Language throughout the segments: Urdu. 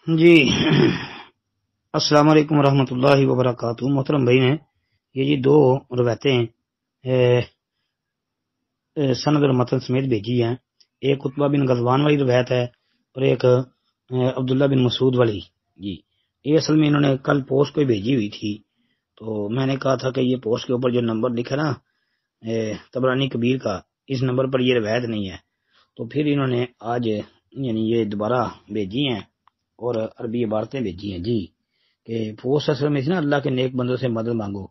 جی السلام علیکم ورحمۃ اللہ وبرکاتہ۔ محترم بھائی نے یہ جی دو روایتیں سند اور متن سمیت بھیجی ہیں۔ ایک عتبہ بن غزوان والی روایت ہے اور ایک عبداللہ بن مسعود والی۔ جی یہ اصل میں انہوں نے کل پوسٹ پہ بھیجی ہوئی تھی، تو میں نے کہا تھا کہ یہ پوسٹ کے اوپر جو نمبر لکھا نا طبرانی کبیر کا، اس نمبر پر یہ روایت نہیں ہے، تو پھر انہوں نے آج یعنی یہ دوبارہ بھیجی ہیں اور عربی عبارتیں بھیجی ہیں جی کہ پوسٹ اصل میں نا اللہ کے نیک بندوں سے مدد مانگو،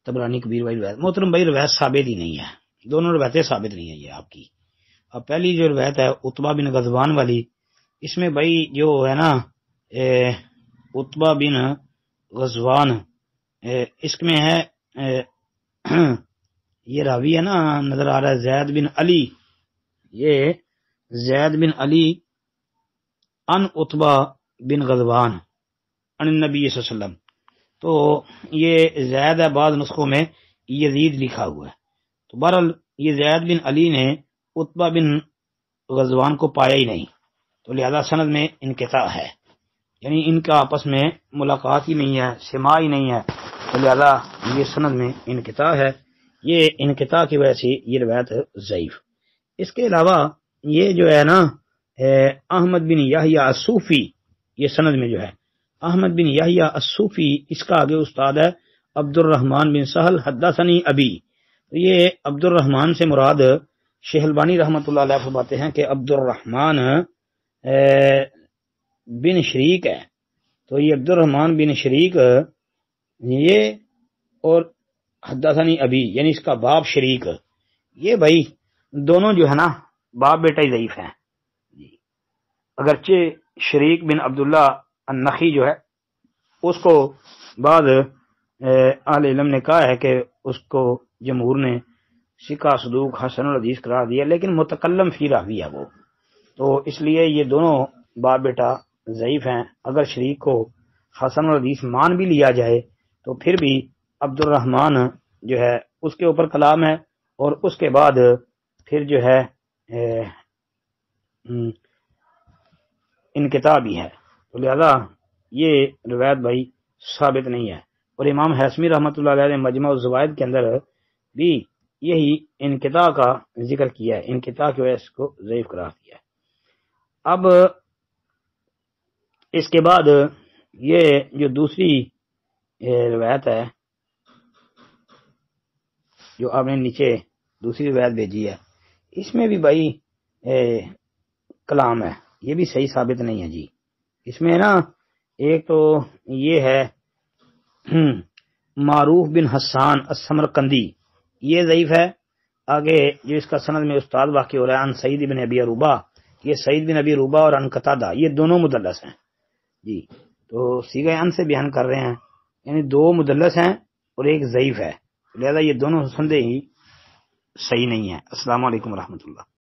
طبرانی کبیر والی روایت۔ محترم بھائی روایت ثابت ہی نہیں ہے، دونوں روایتیں ثابت نہیں ہیں یہ آپ کی۔ اب پہلی جو روایت ہے عتبہ بن غزوان والی، اس میں بھائی جو ہے نا عتبہ بن غزوان اس میں ہے یہ راوی ہے نا نظر آ رہا ہے زید بن علی، یہ زید بن علی ان عتبہ بن غزوان ان النبی صلی اللہ علیہ وسلم، تو یہ زید ہے، بعض نسخوں میں یزید لکھا ہوا ہے، تو بہرحال یہ زید بن علی نے عتبہ بن غزوان کو پایا ہی نہیں، تو لہذا سند میں انقطاع ہے، یعنی ان کا آپس میں ملاقات ہی نہیں ہے، سماع ہی نہیں ہے، تو لہذا یہ سند میں انقطاع ہے، یہ انقطاع کی وجہ سے یہ روایت ضعیف۔ اس کے علاوہ یہ جو ہے نا احمد بن یحییٰ الصوفی، یہ سند میں جو ہے احمد بن یحییٰ الصوفی، اس کا آگے استاد ہے عبد الرحمن بن سہل حدثنی ابی، تو یہ عبد الرحمن سے مراد شیخ البانی رحمۃ اللہ علیہ فرماتے ہیں کہ عبد الرحمن بن شریک ہے، تو یہ عبد الرحمن بن شریک یہ اور حدثنی ابی یعنی اس کا باپ شریک، یہ بھائی دونوں جو ہے نا باپ بیٹا ہی ضعیف ہیں جی، اگرچہ شریک بن عبداللہ النخی جو ہے اس کو بعض اہل علم نے کہا ہے کہ اس کو جمہور نے ثقہ صدوق حسن الحدیث قرار دیا، لیکن متکلم فی راوی ہے وہ، تو اس لیے یہ دونوں باپ بیٹا ضعیف ہیں۔ اگر شریک کو حسن الحدیث مان بھی لیا جائے تو پھر بھی عبد الرحمن جو ہے اس کے اوپر کلام ہے، اور اس کے بعد پھر جو ہے انقطاع بھی ہے، تو لہذا یہ روایت بھائی ثابت نہیں ہے، اور امام حیثمی رحمۃ اللہ علیہ نے مجمع الزوائد کے اندر بھی یہی انقطاع کا ذکر کیا ہے، انقطاع کی وجہ سے اس کو ضعیف قرار دیا ہے۔ اب اس کے بعد یہ جو دوسری روایت ہے جو آپ نے نیچے دوسری روایت بھیجی ہے، اس میں بھی بھائی کلام ہے، یہ بھی صحیح ثابت نہیں ہے جی۔ اس میں نا ایک تو یہ ہے معروف بن حسان السمرقندی، یہ ضعیف ہے۔ آگے جو اس کا سند میں استاد واقع ہو رہا ہے ان سعید بن ابی عروبہ، یہ سعید بن ابی عروبہ اور ان قتادہ یہ دونوں مدلس ہیں جی، تو صیغہ ان سے بیان کر رہے ہیں، یعنی دو مدلس ہیں اور ایک ضعیف ہے، لہذا یہ دونوں سندیں ہی صحیح نہیں ہیں۔ السلام علیکم ورحمۃ اللہ۔